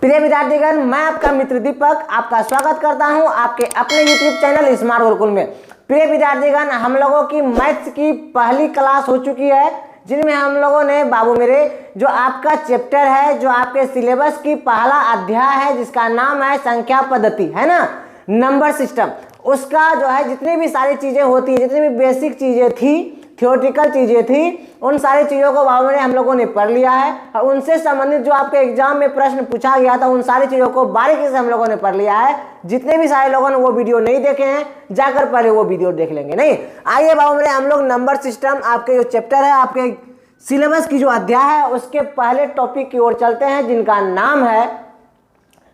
प्रिय विद्यार्थीगण, मैं आपका मित्र दीपक आपका स्वागत करता हूं आपके अपने यूट्यूब चैनल स्मार्ट गुरुकुल में। प्रिय विद्यार्थीगण, हम लोगों की मैथ्स की पहली क्लास हो चुकी है, जिनमें हम लोगों ने बाबू मेरे जो आपका चैप्टर है, जो आपके सिलेबस की पहला अध्याय है, जिसका नाम है संख्या पद्धति, है ना, नंबर सिस्टम, उसका जो है जितनी भी सारी चीजें होती है, जितनी भी बेसिक चीजें थी, थियोरेटिकल चीजें थी, उन सारी चीजों को बाबू मेरे हम लोगों ने पढ़ लिया है और उनसे संबंधित जो आपके एग्जाम में प्रश्न पूछा गया था, उन सारी चीजों को बारीकी से हम लोगों ने पढ़ लिया है। जितने भी सारे लोगों ने वो वीडियो नहीं देखे हैं, जाकर पहले वो वीडियो देख लेंगे। नहीं, आइए बाबू मेरे हम लोग नंबर सिस्टम, आपके जो चैप्टर है, आपके सिलेबस की जो अध्याय है, उसके पहले टॉपिक की ओर चलते हैं, जिनका नाम है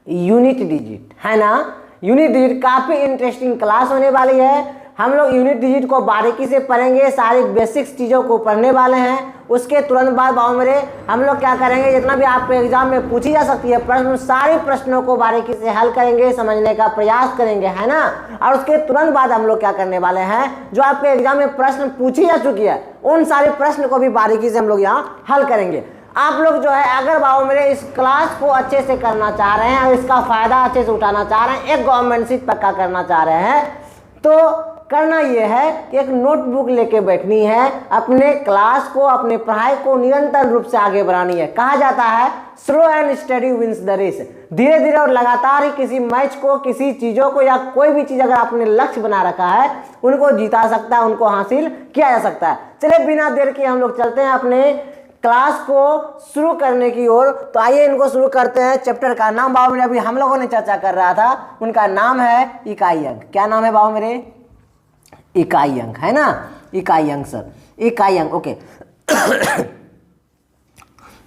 यूनिट डिजिट, है ना। यूनिट डिजिट काफी इंटरेस्टिंग क्लास होने वाली है। हम लोग यूनिट डिजिट को बारीकी से पढ़ेंगे, सारी बेसिक्स चीज़ों को पढ़ने वाले हैं। उसके तुरंत बाद बाबू मेरे हम लोग क्या करेंगे, जितना भी आपके एग्जाम में पूछी जा सकती है प्रश्न, सारे प्रश्नों को बारीकी से हल करेंगे, समझने का प्रयास करेंगे, है ना। और उसके तुरंत बाद हम लोग क्या करने वाले हैं, जो आपके एग्जाम में प्रश्न पूछी जा चुकी है, उन सारे प्रश्न को भी बारीकी से हम लोग यहाँ हल करेंगे। आप लोग जो है अगर बाबू मेरे इस क्लास को अच्छे से करना चाह रहे हैं और इसका फायदा अच्छे से उठाना चाह रहे हैं, एक गवर्नमेंट सीट पक्का करना चाह रहे हैं, तो करना यह है, एक नोटबुक लेके बैठनी है, अपने क्लास को, अपने पढ़ाई को निरंतर रूप से आगे बढ़ानी है। कहा जाता है slow and steady wins the race. धीरे धीरे और लगातार ही किसी मैच को, किसी चीजों को या कोई भी चीज अगर आपने लक्ष्य बना रखा है, उनको जीता सकता है, उनको हासिल किया जा सकता है। चलिए बिना देर के हम लोग चलते हैं अपने क्लास को शुरू करने की ओर। तो आइए इनको शुरू करते हैं। चैप्टर का नाम बाबू मेरे अभी हम लोगों ने चर्चा कर रहा था, उनका नाम है इकाई अंक। क्या नाम है बाबू मेरे? इकाई अंक, है ना, इकाई अंक सर, इकाई अंक, ओके।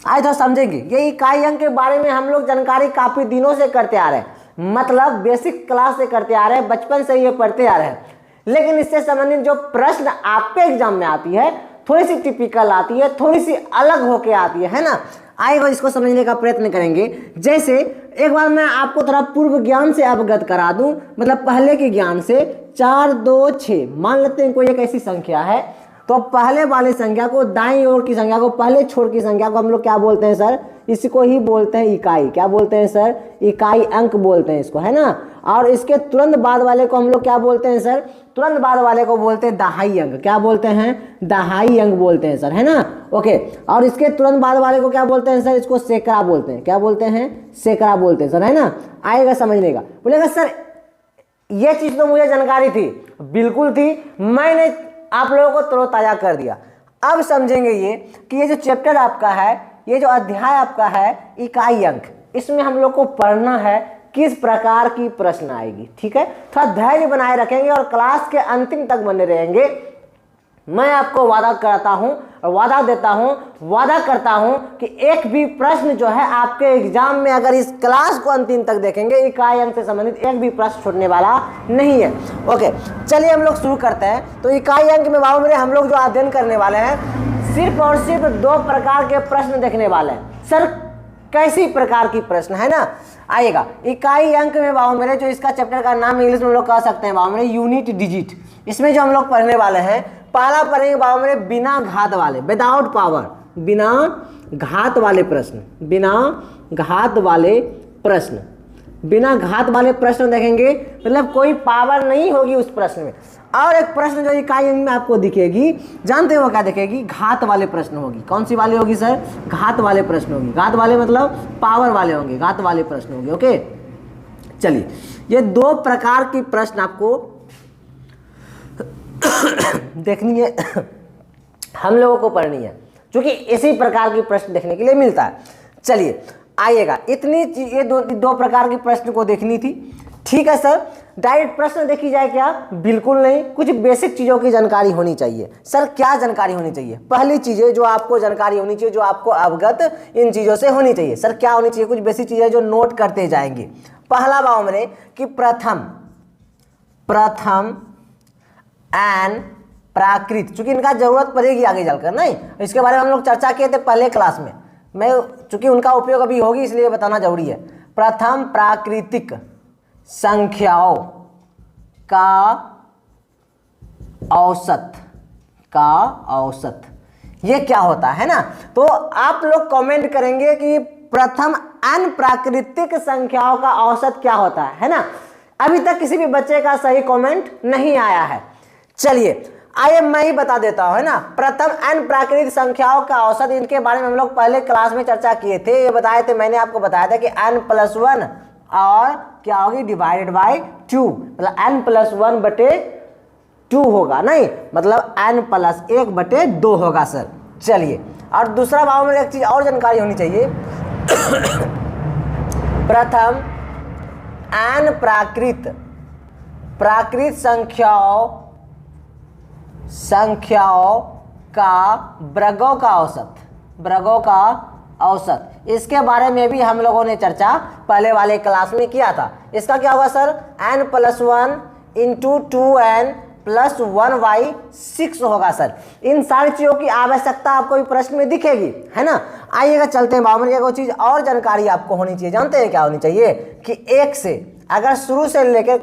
आइए तो समझेंगे ये इकाई अंक के बारे में। हम लोग जानकारी काफी दिनों से करते आ रहे हैं, मतलब बेसिक क्लास से करते आ रहे हैं, बचपन से ये पढ़ते आ रहे हैं। लेकिन इससे संबंधित जो प्रश्न आपके एग्जाम में आती है, थोड़ी सी टिपिकल आती है, थोड़ी सी अलग होके आती है ना। आइए इसको समझने का प्रयत्न करेंगे। जैसे एक बार मैं आपको थोड़ा पूर्व ज्ञान से अवगत करा दूं, मतलब पहले के ज्ञान से। 4 2 6 मान लेते हैं कोई एक ऐसी संख्या है, तो पहले वाली संख्या को, दाईं ओर की संख्या को, पहले छोर की संख्या को हम लोग क्या बोलते हैं सर? इसको ही बोलते हैं इकाई। क्या बोलते हैं सर? इकाई अंक बोलते हैं इसको, है ना। और इसके तुरंत बाद वाले को हम लोग क्या बोलते हैं सर? तुरंत बाद वाले को बोलते हैं दहाई अंक। क्या बोलते हैं? दहाई अंक बोलते हैं सर, है ना, ओके। और इसके तुरंत बाद वाले को क्या बोलते हैं सर? इसको सैकड़ा बोलते हैं। क्या बोलते हैं? सैकड़ा बोलते हैं सर, है ना। आएगा समझने का। बोलेगा सर ये चीज तो मुझे जानकारी थी, बिल्कुल थी, मैंने आप लोगों को तरोताजा कर दिया। अब समझेंगे ये कि ये जो चैप्टर आपका है, ये जो अध्याय आपका है इकाई अंक, इसमें हम लोग को पढ़ना है किस प्रकार की प्रश्न आएगी। ठीक है, थोड़ा धैर्य बनाए रखेंगे और क्लास के अंतिम तक बने रहेंगे। मैं आपको वादा करता हूं और वादा देता हूं, वादा करता हूं कि एक भी प्रश्न जो है आपके एग्जाम में, अगर इस क्लास को अंतिम तक देखेंगे, इकाई अंक से संबंधित एक भी प्रश्न छूटने वाला नहीं है। ओके, चलिए हम लोग शुरू करते हैं। तो इकाई अंक में बाबू मेरे हम लोग जो अध्ययन करने वाले हैं, सिर्फ और सिर्फ 2 प्रकार के प्रश्न देखने वाले हैं। सर कैसी प्रकार की प्रश्न, है ना, आएगा इकाई अंक में बाबू मेरे। जो इसका चैप्टर का नाम इंग्लिश में हम लोग कह सकते हैं बाबू मेरे यूनिट डिजिट। इसमें जो हम लोग पढ़ने वाले हैं, पहला पढ़ेंगे बाबू मेरे बिना घात वाले, विदाउट पावर, बिना घात वाले प्रश्न, बिना घात वाले प्रश्न, बिना घात वाले प्रश्न देखेंगे, मतलब कोई पावर नहीं होगी उस प्रश्न में। और एक प्रश्न जो इकाई अंक में आपको दिखेगी, जानते हो क्या दिखेगी? घात वाले प्रश्न होगी। कौन सी वाली होगी सर? घात वाले प्रश्न होगी। घात वाले मतलब पावर वाले होंगे, घात वाले प्रश्न होंगे, ओके। चलिए, ये 2 प्रकार की प्रश्न आपको देखनी है, हम लोगों को पढ़नी है, क्योंकि इसी प्रकार की प्रश्न देखने के लिए मिलता है। चलिए आइएगा, इतनी ये दो प्रकार की प्रश्न को देखनी थी। ठीक है सर, डायरेक्ट प्रश्न देखी जाए क्या? बिल्कुल नहीं, कुछ बेसिक चीज़ों की जानकारी होनी चाहिए। सर क्या जानकारी होनी चाहिए? पहली चीज़ें जो आपको जानकारी होनी चाहिए, जो आपको अवगत इन चीज़ों से होनी चाहिए। सर क्या होनी चाहिए? कुछ बेसिक चीज़ें जो नोट करते जाएंगे। पहला बाबू मेरे कि प्रथम एंड प्राकृत, चूंकि इनका जरूरत पड़ेगी आगे चलकर, नहीं, इसके बारे में हम लोग चर्चा किए थे पहले क्लास में। मैं चूंकि उनका उपयोग अभी होगी इसलिए बताना जरूरी है। प्रथम प्राकृतिक संख्याओं का औसत, ये क्या होता है ना। तो आप लोग कमेंट करेंगे कि प्रथम n प्राकृतिक संख्याओं का औसत क्या होता है ना। अभी तक किसी भी बच्चे का सही कमेंट नहीं आया है। चलिए आइए मैं ही बता देता हूं, है ना। प्रथम n प्राकृतिक संख्याओं का औसत, इनके बारे में हम लोग पहले क्लास में चर्चा किए थे। ये बताए थे, मैंने आपको बताया था कि n+1 और क्या होगी डिवाइडेड बाय 2, मतलब n+1/2 होगा, नहीं मतलब n+1/2 होगा सर। चलिए, और दूसरा भाव में एक चीज और जानकारी होनी चाहिए। प्रथम n प्राकृत संख्याओं का वर्गों का औसत, इसके बारे में भी हम लोगों ने चर्चा पहले वाले क्लास में किया था। इसका क्या होगा सर, n+1 × 2n+1/6 होगा सर। इन सारी चीजों की आवश्यकता आपको भी प्रश्न में दिखेगी, है ना। आइएगा चलते हैं बाबू, एक चीज और जानकारी आपको होनी चाहिए। जानते हैं क्या होनी चाहिए कि 1 से अगर शुरू से लेकर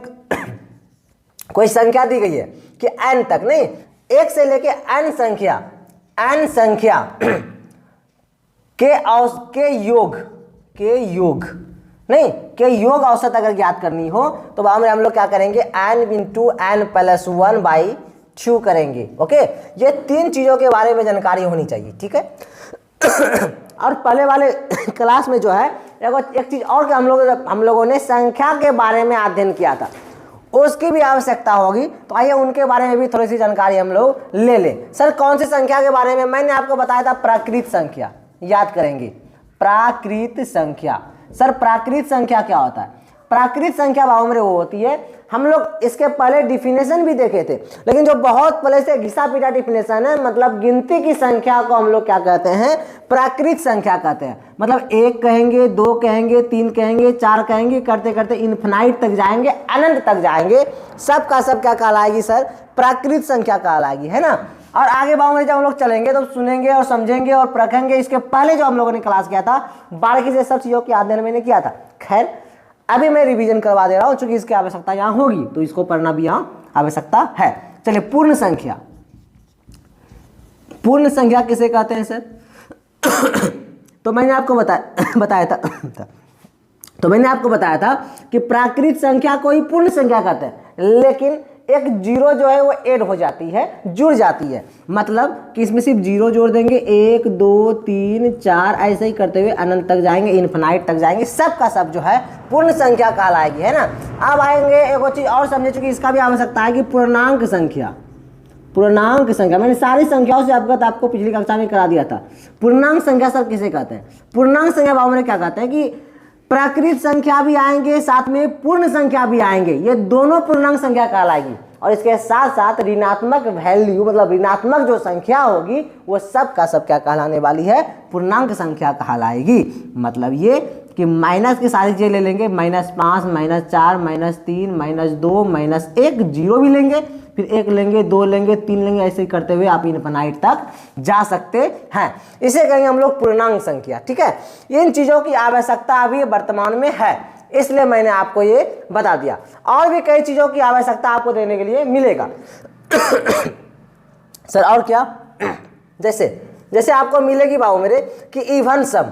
कोई संख्या दी गई है कि n तक, नहीं 1 से लेकर n संख्या के योग औसत अगर ज्ञात करनी हो तो वहां में हम लोग क्या करेंगे, n × n+1/2 करेंगे। ओके, ये 3 चीजों के बारे में जानकारी होनी चाहिए, ठीक है। और पहले वाले क्लास में जो है एक चीज और हम लोगों ने संख्या के बारे में अध्ययन किया था, उसकी भी आवश्यकता होगी। तो आइए उनके बारे में भी थोड़ी सी जानकारी हम लोग ले लें। सर कौन सी संख्या के बारे में, मैंने आपको बताया था प्राकृत संख्या, याद करेंगे प्राकृत संख्या। सर प्राकृत संख्या क्या होता है? प्राकृत संख्या भाव में वो होती है, हम लोग इसके पहले डिफिनेशन भी देखे थे, लेकिन जो बहुत पहले से घिसा पीटा डिफिनेशन है, मतलब गिनती की संख्या को हम लोग क्या कहते हैं, प्राकृत संख्या कहते हैं। मतलब 1 कहेंगे, 2 कहेंगे, 3 कहेंगे, 4 कहेंगे, करते करते इन्फिनाइट तक जाएंगे, अनंत तक जाएंगे, सब का सब क्या कहलाएगी सर, प्राकृत संख्या कहलाएगी, है ना। और आगे भाव में जब हम लोग चलेंगे तो सुनेंगे और समझेंगे और परखेंगे। इसके पहले जो हम लोगों ने क्लास किया था, बारीकी से सब चीजों की अध्ययन मैंने किया था। खैर अभी मैं रिवीजन करवा दे रहा हूं, चूंकि इसकी आवश्यकता यहाँ होगी तो इसको पढ़ना भी यहाँ आवश्यकता है। चलिए, पूर्ण संख्या किसे कहते हैं सर? तो मैंने आपको बताया था कि प्राकृत संख्या को ही पूर्ण संख्या कहते हैं, लेकिन एक जीरो जो है वो ऐड हो जाती है, जुड़ जाती है। मतलब कि इसमें सिर्फ जीरो जोड़ देंगे, 1 2 3 4 ऐसे ही करते हुए अनंत तक जाएंगे, इन्फिनाइट तक जाएंगे, सब का सब जो है पूर्ण संख्या कहलाएगी, है ना। अब आएंगे एक चीज और समझे, चूंकि इसका भी आवश्यकता है कि पूर्णांक संख्या मैंने सारी संख्याओं से अवगत आपको पिछली कक्षा में करा दिया था। पूर्णांक संख्या सर किसे कहते हैं? पूर्णांक संख्या भाव में क्या कहते हैं कि प्राकृत संख्या भी आएंगे, साथ में पूर्ण संख्या भी आएंगे, ये दोनों पूर्णांक संख्या कहलाएगी। और इसके साथ साथ ऋणात्मक वैल्यू, मतलब ऋणात्मक जो संख्या होगी वो सब का सब क्या कहलाने वाली है, पूर्णांक संख्या कहलाएगी। मतलब ये कि माइनस की सारी चीजें ले लेंगे, -5 -4 -3 -2 -1, जीरो भी लेंगे, फिर 1 लेंगे, 2 लेंगे, 3 लेंगे, ऐसे ही करते हुए आप इनफिनाइट तक जा सकते हैं। इसे कहेंगे हम लोग पूर्णांक संख्या, ठीक है। इन चीजों की आवश्यकता अभी वर्तमान में है, इसलिए मैंने आपको ये बता दिया। और भी कई चीजों की आवश्यकता आपको देने के लिए मिलेगा। सर और क्या? जैसे आपको मिलेगी बाबू मेरे कि इवन सम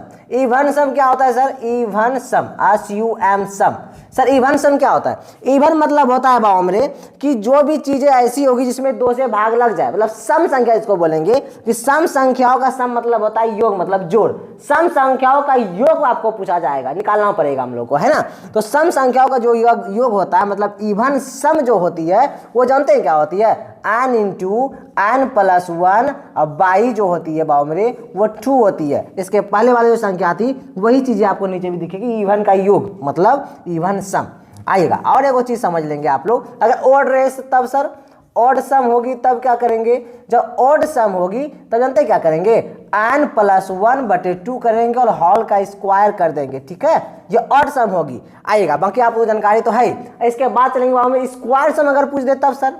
क्या होता है सर? इवन सम, SUM सम। सर इवन सम क्या होता है? इवन मतलब होता है बाबू मेरे कि जो भी चीजें ऐसी होगी जिसमें 2 से भाग लग जाए, मतलब सम संख्या इसको बोलेंगे कि सम संख्याओं का सम मतलब होता है योग, मतलब जोड़। सम संख्याओं का योग आपको पूछा जाएगा, निकालना पड़ेगा हम लोग को, है ना। तो सम संख्याओं का जो योग होता है, मतलब इवन सम जो होती है वो जानते हैं क्या होती है? n × n+1/, जो होती है बाबू मेरे वो 2 होती है। इसके पहले वाले जो संख्या थी वही चीजें आपको नीचे भी दिखेगी, इवन का योग मतलब इवन सम आएगा। और एक चीज समझ लेंगे आप लोग, अगर ओड रेस तब सर ऑड सम होगी तब क्या करेंगे? जब ऑड सम होगी तब जानते क्या करेंगे? n+1/2 करेंगे और होल का स्क्वायर कर देंगे, ठीक है। ये ऑड सम होगी आएगा, बाकी आपको जानकारी तो है। इसके बाद चलेंगे वहां में स्क्वायर सम अगर पूछ दे तब सर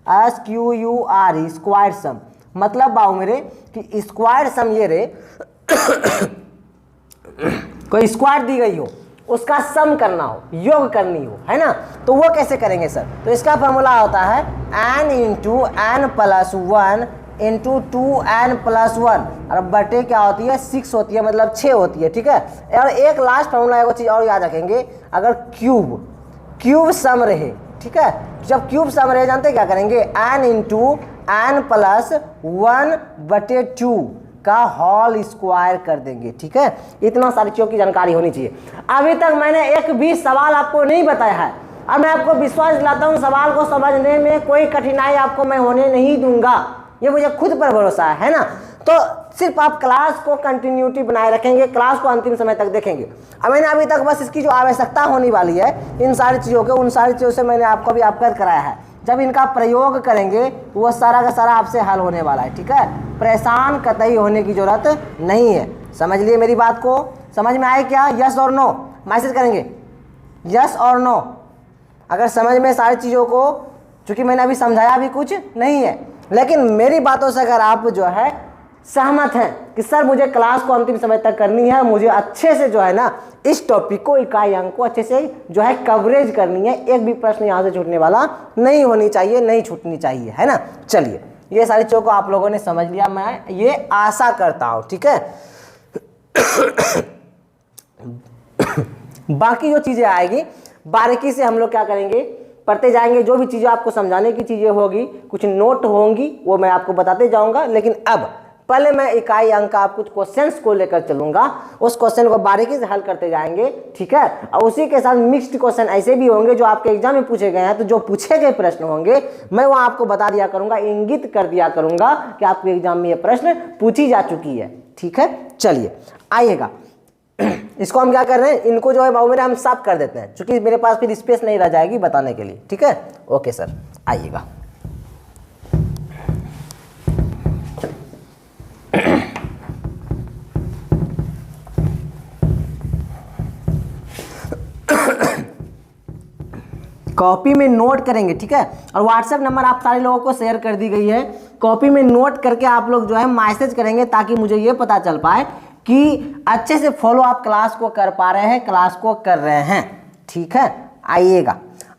SQURE स्क्वायर सम, मतलब बाबू मेरे कि स्क्वायर सम ये रे कोई स्क्वायर दी गई हो, उसका सम करना हो, योग करनी हो, है ना। तो वो कैसे करेंगे सर? तो इसका फॉर्मूला होता है n × n+1 इंटू 2n+1 और बटे क्या होती है 6 होती है, मतलब 6 होती है। ठीक है, और एक लास्ट फॉर्मूला एक चीज़ और याद रखेंगे, अगर क्यूब सम रहे, ठीक है, जब क्यूब सम रहे जानते क्या करेंगे, n इंटू n+1/2 का होल स्क्वायर कर देंगे। ठीक है, इतना सारी चीज़ों की जानकारी होनी चाहिए। अभी तक मैंने एक भी सवाल आपको नहीं बताया है और मैं आपको विश्वास दिलाता हूँ सवाल को समझने में कोई कठिनाई आपको मैं होने नहीं दूंगा, ये मुझे खुद पर भरोसा है ना। तो सिर्फ आप क्लास को कंटिन्यूटी बनाए रखेंगे, क्लास को अंतिम समय तक देखेंगे। अब मैंने अभी तक बस इसकी जो आवश्यकता होने वाली है इन सारी चीज़ों के, उन सारी चीज़ों से मैंने आपको भी अवगत कराया है। जब इनका प्रयोग करेंगे तो वह सारा का सारा आपसे हल होने वाला है। ठीक है, परेशान कतई होने की जरूरत नहीं है। समझ लिए मेरी बात को, समझ में आए क्या? यस और नो मैसेज करेंगे, यस और नो। अगर समझ में सारी चीज़ों को, चूँकि मैंने अभी समझाया भी कुछ नहीं है, लेकिन मेरी बातों से अगर आप जो है सहमत हैं कि सर मुझे क्लास को अंतिम समय तक करनी है, मुझे अच्छे से जो है ना इस टॉपिक को, इकाई अंक को अच्छे से जो है कवरेज करनी है, एक भी प्रश्न यहाँ से छूटने वाला नहीं होनी चाहिए, नहीं छूटनी चाहिए, है ना। चलिए, ये सारी चीज़ों को आप लोगों ने समझ लिया, मैं ये आशा करता हूँ। ठीक है, बाकी जो चीज़ें आएगी बारीकी से हम लोग क्या करेंगे, पढ़ते जाएंगे। जो भी चीज़ें आपको समझाने की चीज़ें होगी, कुछ नोट होंगी, वो मैं आपको बताते जाऊंगा। लेकिन अब पहले मैं इकाई अंक का कुछ क्वेश्चंस को लेकर चलूंगा, उस क्वेश्चन को बारीकी से हल करते जाएंगे। ठीक है, और उसी के साथ मिक्स्ड क्वेश्चन ऐसे भी होंगे जो आपके एग्जाम में पूछे गए हैं, तो जो पूछे गए प्रश्न होंगे मैं वो आपको बता दिया करूंगा, इंगित कर दिया करूंगा कि आपके एग्जाम में ये प्रश्न पूछी जा चुकी है। ठीक है, चलिए आइएगा, इसको हम क्या कर रहे हैं, इनको जो है बाबू मेरे हम साफ कर देते हैं, क्योंकि मेरे पास फिर स्पेस नहीं रह जाएगी बताने के लिए। ठीक है, ओके सर, आइएगा। कॉपी में नोट करेंगे। ठीक है, और व्हाट्सएप नंबर आप सारे लोगों को शेयर कर दी गई है, कॉपी में नोट करके आप लोग जो है मैसेज करेंगे, ताकि मुझे ये पता चल पाए कि अच्छे से फॉलो आप क्लास को कर पा रहे हैं, क्लास को कर रहे हैं। ठीक है, आइएगा,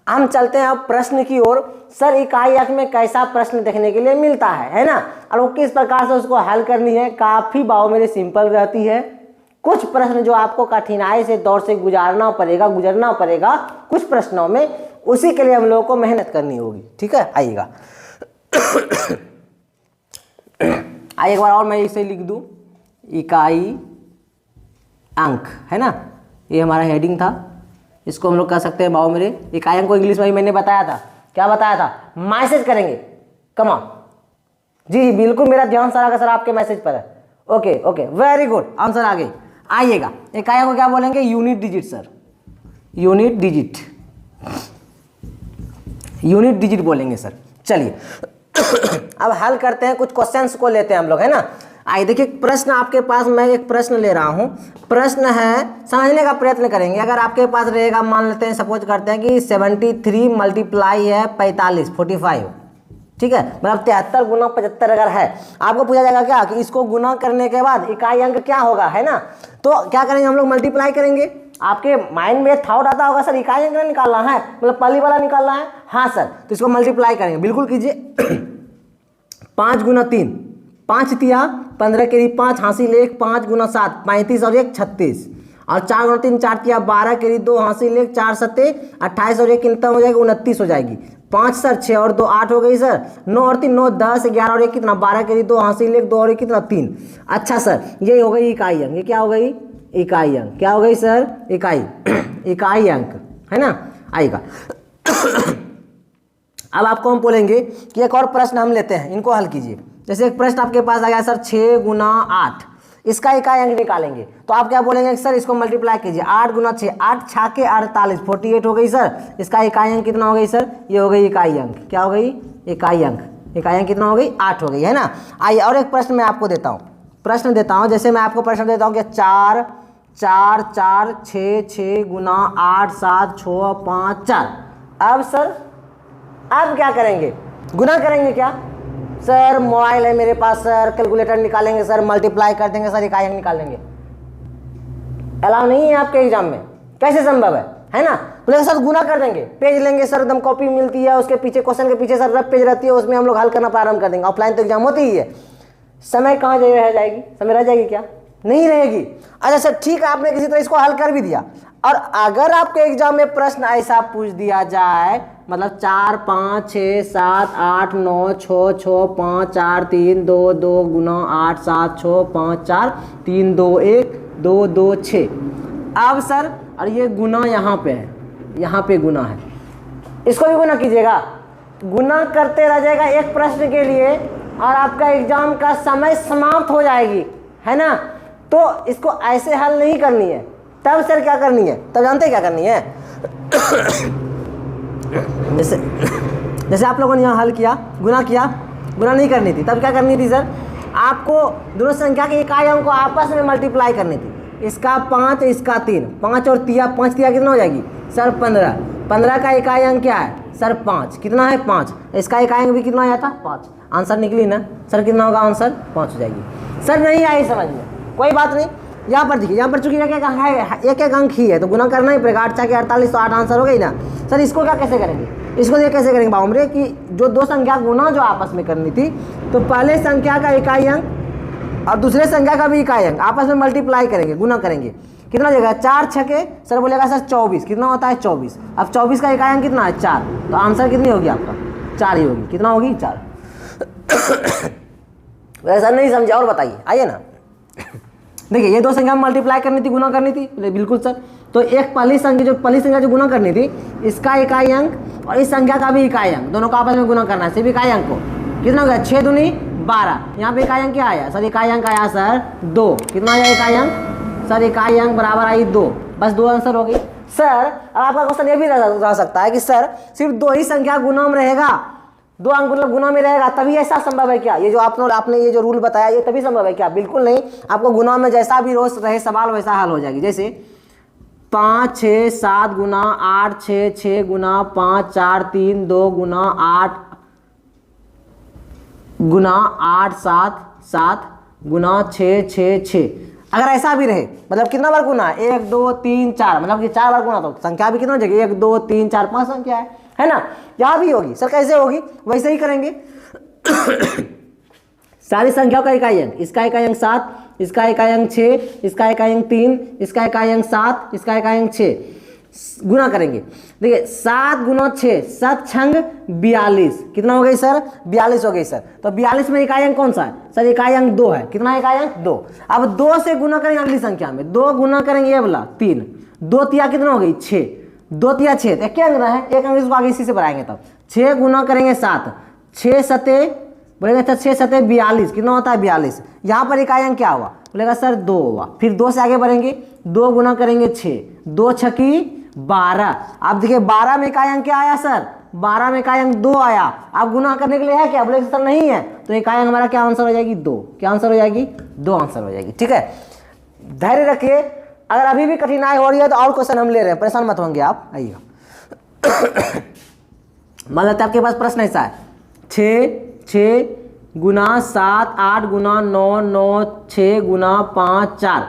हम चलते हैं अब प्रश्न की ओर। सर इकाई अंक में कैसा प्रश्न देखने के लिए मिलता है ना, और वो किस प्रकार से उसको हल करनी है, काफ़ी बाबू मेरे सिंपल रहती है। कुछ प्रश्न जो आपको कठिनाई से दौर से गुजरना पड़ेगा कुछ प्रश्नों में, उसी के लिए हम लोगों को मेहनत करनी होगी। ठीक है, आइएगा। आइए एक बार और मैं इसे लिख दूं, इकाई अंक, है ना, ये हमारा हेडिंग था। इसको हम लोग कह सकते हैं बाबू मेरे, इकाई अंक को इंग्लिश में ही मैंने बताया था, क्या बताया था, मैसेज करेंगे। कमा जी बिल्कुल, मेरा ध्यान सारा का सारा आपके मैसेज पर है। Okay okay, very good, answer आ गई। आइएगा, इकाई को क्या बोलेंगे, unit digit sir, unit digit बोलेंगे सर। चलिए अब हल करते हैं, कुछ क्वेश्चंस को लेते हैं हम लोग, है ना। आइए देखिए, प्रश्न आपके पास, मैं एक प्रश्न ले रहा हूँ, प्रश्न है, समझने का प्रयत्न करेंगे। अगर आपके पास रहेगा, मान लेते हैं, सपोज करते हैं कि 73 मल्टीप्लाई है 45, 45, ठीक है, मतलब 73 गुना 75 अगर है, आपको पूछा जाएगा क्या कि इसको गुना करने के बाद इकाई अंक क्या होगा, है ना। तो क्या करेंगे हम लोग, मल्टीप्लाई करेंगे। आपके माइंड में थॉट आता होगा, सर इकाई अंक निकालना है, मतलब पहली वाला निकालना है। हाँ सर, तो इसको मल्टीप्लाई करेंगे, बिल्कुल कीजिए। 5 गुना 3, 5 तिया 15 के लिए 5 हासिल 1, 5 गुना 7 35 और 1 36, और 4 गुना 3 4 तिया 12 के लिए 2 हासिल 1 4 सत्ते 28 और 1 कितना हो जाएगी, 29 हो जाएगी। 5 सर 6 और 2 8 हो गई सर, 9 और 3 9 10 11 और 1 कितना, 12 के लिए 2 हासिल 1 2 और 1 कितना 3। अच्छा सर, ये हो गई इकाई अंक, ये क्या हो गई, इकाई अंक, क्या हो गई सर, इकाई अंक, है ना। आएगा अब आपको हम बोलेंगे कि एक और प्रश्न हम लेते हैं, इनको हल कीजिए। जैसे एक प्रश्न आपके पास आ गया सर 6 गुना 8, इसका इकाई अंक निकालेंगे, तो आप क्या बोलेंगे सर, इसको मल्टीप्लाई कीजिए। 8 गुना 6, 8 6 के 48, 48 हो गई सर। इसका इकाई अंक कितना हो गई सर, ये हो गई इकाई अंक, क्या हो गई, इकाई अंक कितना हो गई, 8 हो गई, है ना। आइए और एक प्रश्न मैं आपको देता हूँ, जैसे मैं आपको प्रश्न देता हूँ कि 4 4 4 6 6 गुना 8 7 6 5 4। अब सर, अब क्या करेंगे, गुना करेंगे क्या सर, मोबाइल है मेरे पास सर, कैलकुलेटर निकालेंगे सर, मल्टीप्लाई कर देंगे सर, इकाई अंक निकाल लेंगे। अलाउ नहीं है आपके एग्जाम में, कैसे संभव है, है ना। बोलेगा सर गुना कर देंगे, पेज लेंगे सर, एकदम कॉपी मिलती है, उसके पीछे क्वेश्चन के पीछे सर रफ पेज रहती है, उसमें हम लोग हल करना प्रारंभ कर देंगे। ऑफलाइन तो एग्जाम होती ही है, समय कहाँ रह जाएगी, समय रह जाएगी क्या, नहीं रहेगी। अच्छा सर ठीक है, आपने किसी तरह इसको हल कर भी दिया, और अगर आपके एग्जाम में प्रश्न ऐसा पूछ दिया जाए, मतलब 4 5 6 7 8 9 6 6 5 4 3 2 2 गुना 8 7 6 5 4 3 2 1 2 2 6। अब सर और ये गुना यहाँ पे है, यहाँ पे गुना है, इसको भी गुना कीजिएगा, गुना करते रह जाएगा एक प्रश्न के लिए, और आपका एग्जाम का समय समाप्त हो जाएगी, है ना। तो इसको ऐसे हल नहीं करनी है। तब सर क्या करनी है, तब जानते हैं क्या करनी है जैसे आप लोगों ने यहाँ हल किया, गुना किया, गुना नहीं करनी थी, तब क्या करनी थी सर, आपको दोनों संख्या के इकाइयों को आपस में मल्टीप्लाई करनी थी। इसका 5 इसका 3, 5 और 5 तिया कितना हो जाएगी सर 15, 15 का इकाई अंक क्या है सर 5, कितना है 5, इसका इकाई अंक भी कितना आया था 5, आंसर निकली ना सर, कितना होगा आंसर 5 हो जाएगी। सर नहीं आई समझ में, कोई बात नहीं, यहाँ पर देखिए, यहाँ पर चूंकि एक एक अंक ही है तो गुना करना ही पड़ेगा, 8 4 48 तो 8 आंसर हो गई ना। सर इसको क्या कैसे करेंगे, इसको ये कैसे करेंगे बाउमरे कि जो दो संख्या गुना जो आपस में करनी थी, तो पहले संख्या का इकाई अंक और दूसरे संख्या का भी इकाई अंक आपस में मल्टीप्लाई करेंगे, गुना करेंगे, कितना हो जाएगा 4 छके सर बोलेगा सर 24, कितना होता है 24, अब 24 का इकाई अंक कितना है 4, तो आंसर कितनी होगी आपका 4 ही होगी, कितना होगी 4। सर नहीं समझे और बताइए, आइए ना। देखिए ये दो संख्या में मल्टीप्लाई करनी थी, गुना करनी थी, बिल्कुल सर। तो एक पहली संख्या जो गुना करनी थी, इसका इकाई अंक और इस संख्या का भी इकाई अंक, दोनों का आपस में गुना करना है, सिर्फ इकाई अंक को, कितना हो गया 6 दूनी 12, यहाँ पे इकाई अंक क्या आया सर, इकाई अंक आया सर 2, कितना आया इकाई अंक सर, इकाई अंक बराबर आई 2, बस 2 आंसर हो गई। सर अब आपका क्वेश्चन ये भी रह सकता है कि सर सिर्फ 2 ही संख्या गुना में रहेगा, 2 अंक मतलब गुना में रहेगा, तभी ऐसा संभव है क्या, ये जो आपने ये जो रूल बताया ये तभी संभव है क्या, बिल्कुल नहीं। आपको गुना में जैसा भी रोज रहे सवाल वैसा हल हो जाएगी। जैसे 5 6 7 गुना 8 6 6 गुना 5 4 3 2 गुना 8 7 7 गुना 6 6 6, अगर ऐसा भी रहे, मतलब कितना बार गुना, 1 2 3 4, मतलब कि 4 बार गुना, तो संख्या भी कितना हो जाएगी 1 2 3 4 5 संख्या है ना। यहाँ भी होगी सर, कैसे होगी, वैसे ही करेंगे। सारी संख्याओं का इकाई अंक, इसका इकाई अंक 7, इसका इकाई अंक 6, इसका इकाई अंक 3, इसका इकाई अंक 7, इसका इकाई अंक 6, गुना करेंगे। देखिए 7 गुना 6 7 छंग 42, कितना हो गई सर 42 हो गई सर। तो 42 में इकाई अंक कौन सा है सर, इकाई अंक 2 है, कितना है इकाई अंक 2। अब 2 से गुना करेंगे अगली संख्या में, 2 गुना करेंगे ये वाला 3, 2 तिया कितना हो गई 6, 2 तिया 6, तो क्या अंक है, एक अंक इसको आगे इसी से बढ़ाएंगे, तब 6 गुना करेंगे 7, 6 सते बोलेगा सर 6 सते 42, कितना होता है 42, यहाँ पर इकाई अंक क्या हुआ बोलेगा सर 2 हुआ। फिर 2 से आगे बढ़ेंगे, 2 गुना करेंगे 6, 2 छकी 12, अब देखिए 12 में इकाई अंक क्या आया सर, 12 में इकाई अंक 2 आया। अब गुना करने के लिए है क्या, बोले सर नहीं है, तो इकाई अंक हमारा क्या आंसर हो जाएगी 2, क्या आंसर हो जाएगी 2 आंसर हो जाएगी। ठीक है, धैर्य रखिए, अगर अभी भी कठिनाई हो रही है तो और क्वेश्चन हम ले रहे हैं, परेशान मत होंगे आप। आइएगा, मान लेते आपके पास प्रश्न ऐसा है, 6 गुना 7 8 गुना 9 9 6 गुना 5 4,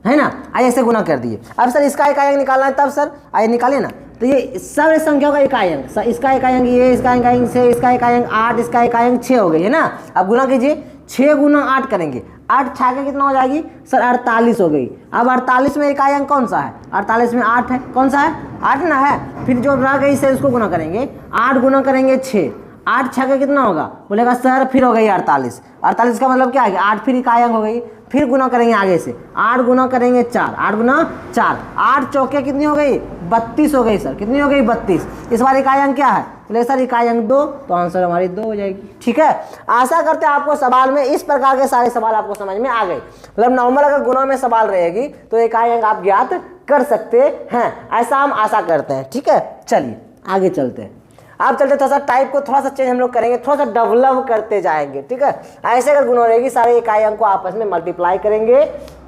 है ना। आइए ऐसे गुना कर दिए। अब सर इसका इकाई अंक निकालना है, तब सर आइए निकालिए ना। तो ये सब संख्याओं का इकाई अंक, इसका इकाई अंक ये, इसका इकाई अंक 6, इसका इकाई अंक 8, इसका इकाई अंक 6 हो गई है ना। अब गुना कीजिए, 6 गुना 8 करेंगे, 8 छाके कितना हो जाएगी सर 48 हो गई। अब 48 में इकाई अंक कौन सा है, 48 में 8 है, कौन सा है 8 ना है। फिर जो रह गई से उसको गुना करेंगे, 8 गुना करेंगे 6, 8 छके कितना होगा बोलेगा सर फिर हो गई 48, 48 का मतलब क्या है 8 फिर इकाई अंक हो गई। फिर गुना करेंगे आगे से, 8 गुना करेंगे 4, 8 गुना 4, 8 चौके कितनी हो गई 32 हो गई सर, कितनी हो गई 32। इस बार इकाई अंक क्या है बोले सर इकाई अंक 2, तो आंसर हमारी 2 हो जाएगी। ठीक है, आशा करते हैं आपको सवाल में इस प्रकार के सारे सवाल आपको समझ में आ गए। मतलब नॉर्मल अगर गुना में सवाल रहेगी तो इकाई अंक आप ज्ञात कर सकते हैं, ऐसा हम आशा करते हैं। ठीक है, चलिए आगे चलते हैं। आप चलते थोड़ा सा टाइप को थोड़ा सा चेंज हम लोग करेंगे, थोड़ा सा डेवलप करते जाएंगे। ठीक है, ऐसे अगर गुना रहेगी सारे इकाई अंक को आपस में मल्टीप्लाई करेंगे,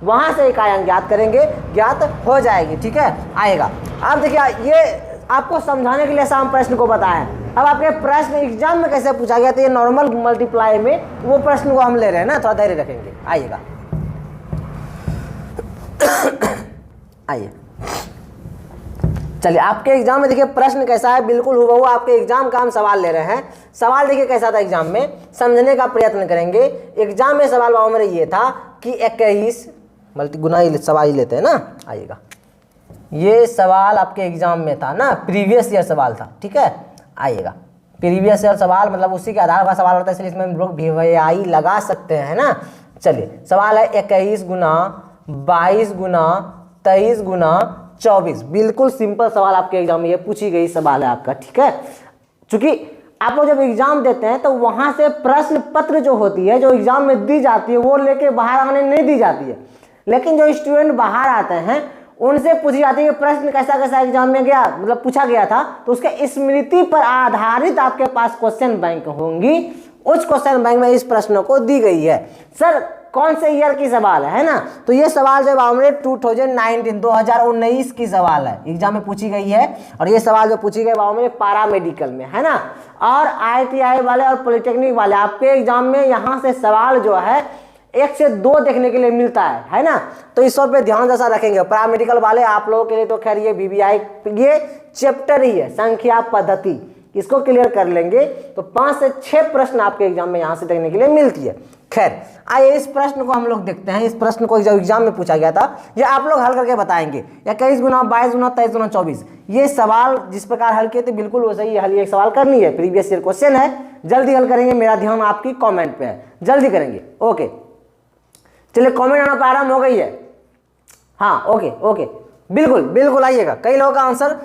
वहां से इकाई अंक ज्ञात करेंगे, ज्ञात हो जाएगी। ठीक है, आएगा। आप देखिए ये आपको समझाने के लिए ऐसा हम प्रश्न को बताया। अब आपके प्रश्न एग्जाम में कैसे पूछा गया, तो ये नॉर्मल मल्टीप्लाई में वो प्रश्न को हम ले रहे हैं ना, थोड़ा धैर्य रखेंगे। आइएगा, आइए चलिए आपके एग्जाम में देखिए प्रश्न कैसा है, बिल्कुल हुबहू आपके एग्जाम का हम सवाल ले रहे हैं। सवाल देखिए कैसा था एग्जाम में, समझने का प्रयत्न करेंगे। एग्जाम में सवाल बाबू मेरा ये था कि 21 मल्टी गुना सवाल ही लेते हैं ना, आइएगा। ये सवाल आपके एग्जाम में था ना, प्रीवियस ईयर सवाल था, ठीक है। आइएगा, प्रीवियस ईयर सवाल मतलब उसी के आधार पर सवाल होता है, इसलिए इसमें हम लोग VYI लगा सकते हैं ना। चलिए सवाल है 21 गुना 22 गुना 23 गुना 24। बिल्कुल सिंपल सवाल आपके एग्जाम में ये पूछी गई सवाल है आपका, ठीक है। चूंकि आप लोग जब एग्जाम देते हैं तो वहां से प्रश्न पत्र जो होती है, जो एग्जाम में दी जाती है, वो लेके बाहर आने नहीं दी जाती है। लेकिन जो स्टूडेंट बाहर आते हैं उनसे पूछी जाती है कि प्रश्न कैसा कैसा एग्जाम में गया, मतलब पूछा गया था, तो उसके स्मृति पर आधारित आपके पास क्वेश्चन बैंक होंगी। उस क्वेश्चन बैंक में इस प्रश्नों को दी गई है। सर कौन से ईयर की सवाल है ना, तो ये सवाल जो हमने 2019 की सवाल है, एग्जाम में पूछी गई है। और ये सवाल जो पूछी गई बाबू पारा मेडिकल में है ना। और IITI वाले और पॉलिटेक्निक वाले आपके एग्जाम में यहाँ से सवाल जो है 1 से 2 देखने के लिए मिलता है ना। तो इस पर ध्यान जैसा रखेंगे। पैरा मेडिकल वाले आप लोगों के लिए तो खैर ये VBI ये चैप्टर ही है, संख्या पद्धति, इसको क्लियर कर लेंगे तो 5 से 6 प्रश्न आपके एग्जाम में यहाँ से देखने के लिए मिलती है। खैर आइए इस प्रश्न को हम लोग देखते हैं। इस प्रश्न को जो एग्जाम में पूछा गया था ये आप लोग हल करके बताएंगे। 21 गुना 22 गुना 23 गुना 24, ये सवाल जिस प्रकार हल किए थे बिल्कुल वैसे ही हल एक सवाल करनी है, प्रीवियस ईयर क्वेश्चन है। जल्दी हल करेंगे, मेरा ध्यान आपकी कॉमेंट पे है, जल्दी करेंगे। ओके चलिए कॉमेंट आना प्रारंभ हो गई है। हाँ ओके ओके बिल्कुल बिल्कुल आइएगा। कई लोगों का आंसर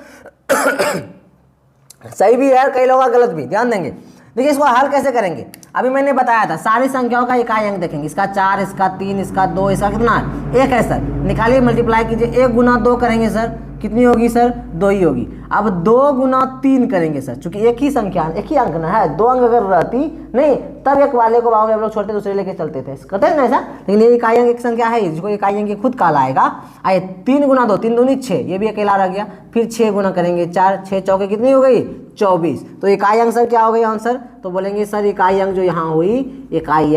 सही भी है, कई लोगों का गलत भी, ध्यान देंगे। देखिए इसको हल कैसे करेंगे, अभी मैंने बताया था सारी संख्याओं का इकाई अंक देखेंगे। इसका 4, इसका 3, इसका 2, इसका कितना है 1 है सर। निकालिए, मल्टीप्लाई कीजिए। 1 गुना 2 करेंगे सर, कितनी होगी सर 2 ही होगी। अब 2 गुना 3 करेंगे सर, चूंकि एक ही संख्या एक ही अंक ना है, 2 अंक अगर रहती नहीं तब एक वाले को हम लोग छोड़ते दूसरे लेके चलते थे, करते हैं ना ऐसा। लेकिन ये इकाई अंक एक संख्या है जिसको इकाई अंक खुद कहलाएगा। आइए 3 गुना 2, 3 दूनी 6, ये भी अकेला रह गया। फिर 6 गुना करेंगे 4, 6 चौके कितनी हो गई 24। तो इकाई अंक सर क्या हो गई आंसर, तो बोलेंगे सर इकाई अंक जो यहाँ हुई इकाई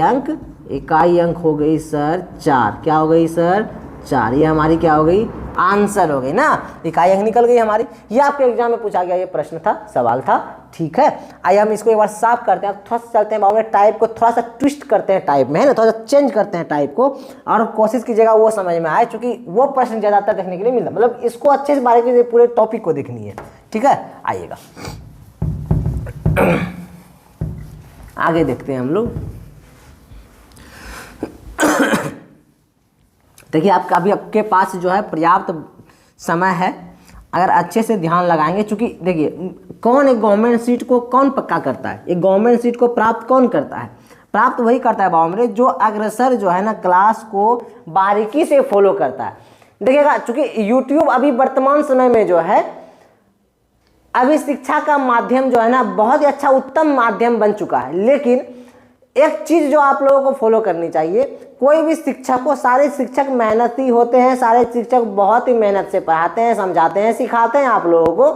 अंक हो गई सर 4। क्या हो गई सर 4, ये हमारी क्या हो गई आंसर हो गई ना, इकाई अंक निकल गई हमारी। ये आपके एग्जाम में पूछा गया ये प्रश्न था, सवाल था, ठीक है। आइए हम इसको एक बार साफ करते हैं, थोड़ा सा चलते हैं बाबू में टाइप को थोड़ा सा ट्विस्ट करते हैं टाइप में, है ना, थोड़ा सा चेंज करते हैं टाइप को, और कोशिश कीजिएगा वो समझ में आए, क्योंकि वो प्रश्न ज़्यादातर देखने के लिए मिलता, मतलब इसको अच्छे से बारीकी से पूरे टॉपिक को देखनी है, ठीक है। आइएगा आगे देखते हैं हम लोग। देखिए आपका अभी आपके पास जो है पर्याप्त समय है, अगर अच्छे से ध्यान लगाएंगे। चूंकि देखिए कौन एक गवर्नमेंट सीट को कौन पक्का करता है, एक गवर्नमेंट सीट को प्राप्त कौन करता है, प्राप्त वही करता है बाबू मेरे जो अग्रसर जो है ना क्लास को बारीकी से फॉलो करता है। देखिएगा चूंकि यूट्यूब अभी वर्तमान समय में जो है अभी शिक्षा का माध्यम जो है ना बहुत ही अच्छा उत्तम माध्यम बन चुका है। लेकिन एक चीज जो आप लोगों को फॉलो करनी चाहिए, कोई भी शिक्षक को, सारे शिक्षक मेहनती होते हैं, सारे शिक्षक बहुत ही मेहनत से पढ़ाते हैं, समझाते हैं, सिखाते हैं आप लोगों को,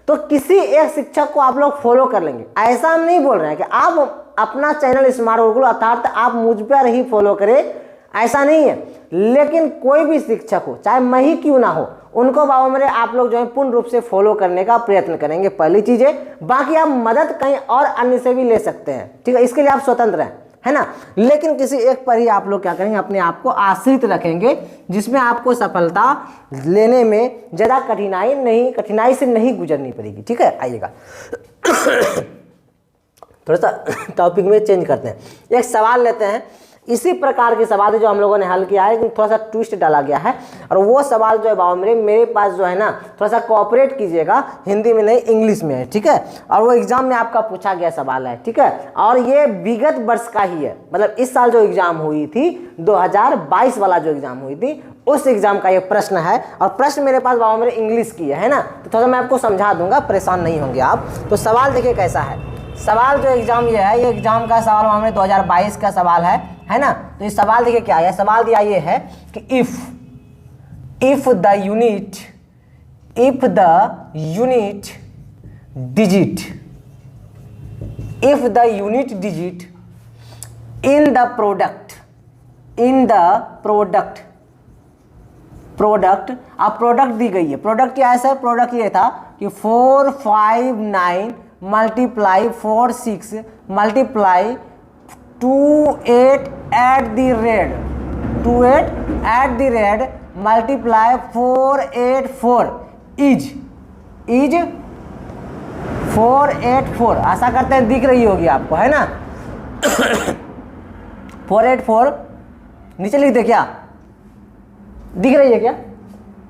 तो किसी एक शिक्षक को आप लोग फॉलो कर लेंगे। ऐसा हम नहीं बोल रहे हैं कि आप अपना चैनल स्मार्ट गुरुकुल अर्थात आप मुझ पर ही फॉलो करें, ऐसा नहीं है। लेकिन कोई भी शिक्षक हो, चाहे मैं ही क्यों ना हो, उनको बाबू मेरे आप लोग जो है पूर्ण रूप से फॉलो करने का प्रयत्न करेंगे, पहली चीज है। बाकी आप मदद कहीं और अन्य से भी ले सकते हैं, ठीक है, इसके लिए आप स्वतंत्र हैं, है ना। लेकिन किसी एक पर ही आप लोग क्या करेंगे, अपने आप को आश्रित रखेंगे, जिसमें आपको सफलता लेने में ज़्यादा कठिनाई से नहीं गुजरनी पड़ेगी, ठीक है। आइएगा थोड़ा सा टॉपिक में चेंज करते हैं, एक सवाल लेते हैं। इसी प्रकार के सवाल जो हम लोगों ने हल किया है, लेकिन थोड़ा सा ट्विस्ट डाला गया है, और वो सवाल जो है बाबू मेरे पास जो है ना थोड़ा सा कोऑपरेट कीजिएगा, हिंदी में नहीं इंग्लिश में है, ठीक है। और वो एग्जाम में आपका पूछा गया सवाल है, ठीक है। और ये विगत वर्ष का ही है, मतलब इस साल जो एग्जाम हुई थी 2022 वाला जो एग्जाम हुई थी उस एग्जाम का ये प्रश्न है। और प्रश्न मेरे पास बाबू इंग्लिश की है ना, तो थोड़ा सा मैं आपको समझा दूंगा, परेशान नहीं होंगे आप। तो सवाल देखिए कैसा है, सवाल जो एग्जाम ये है, ये एग्जाम का सवाल हमारे 2022 का सवाल है ना। तो ये सवाल देखिए क्या है, सवाल दिया ये है कि if the unit digit in the product product, अब प्रोडक्ट दी गई है, प्रोडक्ट क्या है सर, प्रोडक्ट ये था कि 459 multiply 46 multiply 28 eight the rate 28 eight the rate multiply 484 is 484, आशा करते हैं दिख रही होगी आपको, है ना। 484 नीचे लिख दे, क्या दिख रही है क्या,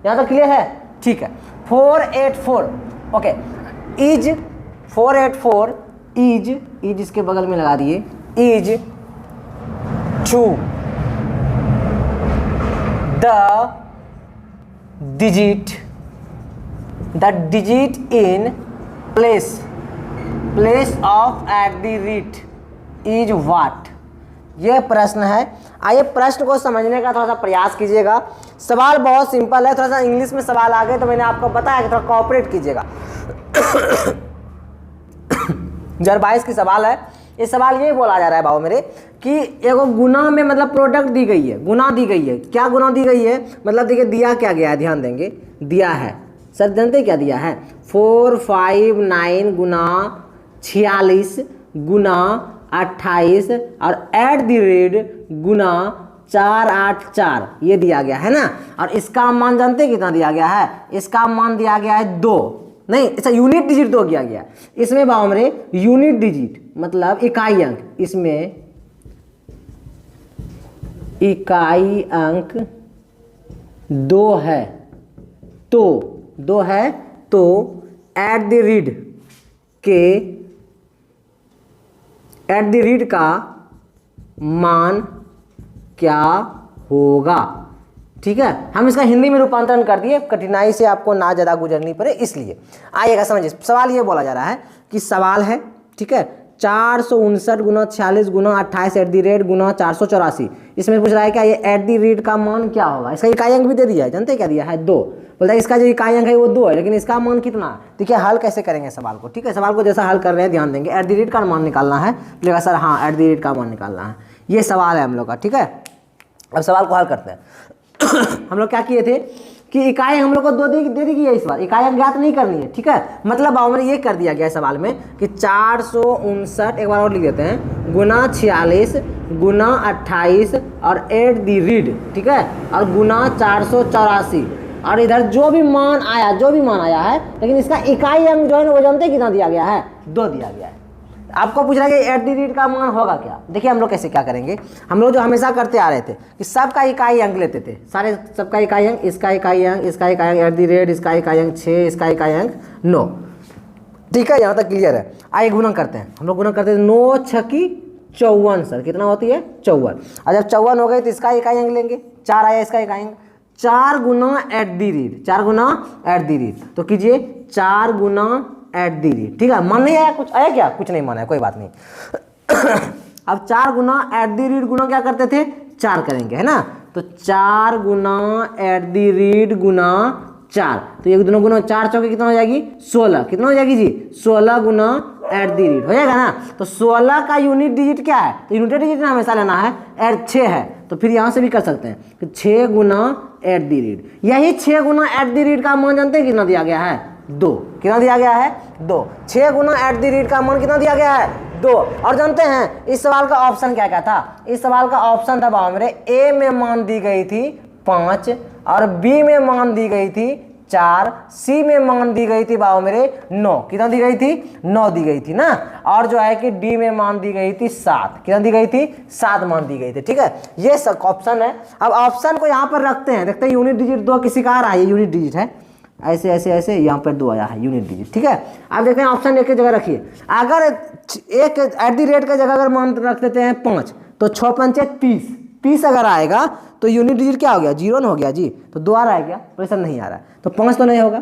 यहाँ तो क्लियर है, ठीक है। 484 ओके, इज 484 इज इसके बगल में लगा दिए, is two the digit in place of eight the rate is what, ये प्रश्न है। आइए प्रश्न को समझने का थोड़ा सा प्रयास कीजिएगा। सवाल बहुत सिंपल है, थोड़ा सा इंग्लिश में सवाल आ गए तो मैंने आपको बताया कि थोड़ा कोऑपरेट कीजिएगा। 2022 की सवाल है। ये सवाल ये बोला जा रहा है बाबू मेरे कि एगो गुना में मतलब प्रोडक्ट दी गई है, गुना दी गई है। क्या गुना दी गई है, मतलब देखिए दिया क्या गया है, ध्यान देंगे, दिया है सर, जानते क्या दिया है, 459 गुना 46 गुना 28 और एट द रेट गुना 484 ये दिया गया है ना। और इसका मान जानते कितना दिया गया है, इसका मान दिया गया है 2, नहीं अच्छा यूनिट डिजिट 2 किया गया। इसमें बाबू मेरे यूनिट डिजिट मतलब इकाई अंक, इसमें इकाई अंक 2 है, तो 2 है तो एट द रीड का मान क्या होगा, ठीक है। हम इसका हिंदी में रूपांतरण कर दिए, कठिनाई से आपको ना ज़्यादा गुजरनी पड़े इसलिए। आइएगा समझिए, सवाल ये बोला जा रहा है कि सवाल है, ठीक है, 459 गुना 46 गुना 28 एट द रेट गुना 484। इसमें पूछ रहा है क्या ये एट द रेट का मान क्या होगा। इसका इकाई अंक भी दे दिया है, जानते क्या दिया है 2, बोलता है इसका जो इकाई अंक है वो 2 है, लेकिन इसका मान कितना है। देखिए हल कैसे करेंगे सवाल को, ठीक है। सवाल को जैसा हल कर रहे हैं ध्यान देंगे, एट द रेट का मान निकालना है, बोलेगा सर हाँ एट द रेट का मान निकालना है, ये सवाल है हम लोग का, ठीक है। अब सवाल को हल करते हैं। हम लोग क्या किए थे कि इकाई हम लोग को दे दी गई है, इस बार इकाई अंक ज्ञात नहीं करनी है, ठीक है। मतलब हमने ये कर दिया गया है सवाल में कि 459 एक बार और लिख देते हैं, गुना 46 गुना 28 और एट द रीड, ठीक है, और गुना 484। और इधर जो भी मान आया है, लेकिन इसका इकाई अंक जो है ना वो जानते हैं कितना दिया गया है, 2 दिया गया है। आपको पूछ रहा है कि एट द रेट का मान होगा क्या। देखिए हम लोग कैसे क्या करेंगे, हम लोग जो हमेशा करते आ रहे थे कि सबका इकाई अंक लेते थे, सारे सबका इकाई अंक, इसका इकाई अंक, इसका इकाई अंक एट द रेट, इसका इकाई अंक 6, इसका इकाई अंक 9, ठीक है। यहाँ तक क्लियर है। आइए गुणन करते हैं, हम लोग गुणन करते हैं 9 छकी 54 सर, कितना होती है 54। और जब 54 हो गई तो इसका इकाई अंक लेंगे, 4 आया इसका इकाई अंक, 4 गुना एट द रेट, 4 गुना एट द रेट, तो कीजिए 4 गुना एट द रेट, ठीक है। मन नहीं आया, कुछ आया क्या, कुछ नहीं मन है, कोई बात नहीं। अब 4 गुना एट द रेट गुना क्या करते थे, 4 करेंगे, है ना। तो 4 गुना एट द रेट गुना 4, तो ये दोनों गुना 4 चौके कितना हो जाएगी 16, कितना हो जाएगी जी 16 गुना एट द रेट हो जाएगा ना। तो 16 का यूनिट डिजिट क्या है, तो यूनिट डिजिट हमेशा लेना है, एट 6 है, तो फिर यहाँ से भी कर सकते हैं कि 6 गुना एट द रेट, यही 6 गुना एट द रेट का मान जानते हैं कितना दिया गया है 2, कितना दिया गया है 2, 6 गुना एट द रेट का मान कितना दिया गया है 2। और जानते हैं इस सवाल का ऑप्शन क्या क्या था, इस सवाल का ऑप्शन था बाबा मेरे, ए में मान दी गई थी 5 और बी में मान दी गई थी 4, सी में मान दी गई थी बाबा मेरे 9, कितना दी गई थी 9 दी गई थी ना। और जो है कि डी में मान दी गई थी 7, कितना दी गई थी 7 मान दी गई थी, ठीक है। ये सब ऑप्शन है। अब ऑप्शन को यहाँ पर रखते हैं, देखते हैं यूनिट डिजिट 2 किसी का आ रहा है, यूनिट डिजिट है, ऐसे ऐसे ऐसे यहाँ पर 2 आया है यूनिट डिजिट, ठीक है। अब देखते हैं ऑप्शन एक जगह रखिए, अगर एक एट द रेट का जगह अगर मान रख देते हैं 5 तो 6 पंचे 30 अगर आएगा तो यूनिट डिजिट क्या हो गया 0 हो गया जी, तो 2 आ रहा है क्या, प्रेशर नहीं आ रहा है, तो 5 तो नहीं होगा,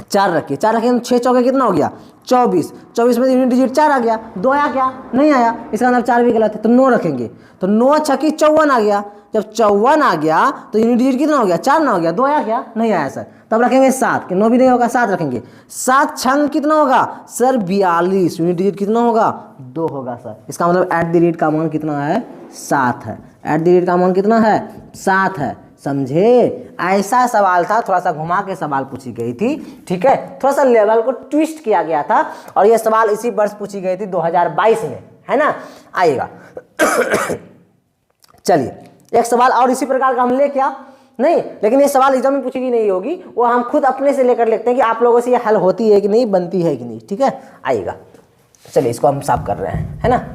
4 रखिए, 4 रखिए 6 चौके कितना हो गया 24 में यूनिट डिजिट 4 आ गया, 2 आया क्या नहीं आया, इसका मतलब 4 भी गलत है, तो 9 रखेंगे, तो 9 छकी 54 आ गया। जब 54 आ गया तो यूनिट डिजिट कितना हो गया 4 ना हो गया, 2 आया क्या नहीं आया सर, तब रखेंगे 7, कि 9 भी नहीं होगा 7 रखेंगे, 7 छंग कितना होगा सर 42, यूनिट डिजिट कितना होगा 2 होगा सर। इसका मतलब एट द रेट का मान कितना है 7 है, एट द रेट का मान कितना है 7 है, समझे? ऐसा सवाल था, थोड़ा सा घुमा के सवाल पूछी गई थी, ठीक है, थोड़ा सा लेवल को ट्विस्ट किया गया था और ये सवाल इसी वर्ष पूछी गई थी 2022 में, है ना। आइएगा चलिए एक सवाल और इसी प्रकार का हम ले क्या नहीं, लेकिन ये सवाल एग्जाम में पूछी गई नहीं होगी, वो हम खुद अपने से लेकर लिखते हैं कि आप लोगों से ये हल होती है कि नहीं, बनती है कि नहीं, ठीक है। आइएगा चलिए इसको हम साफ कर रहे हैं, है ना।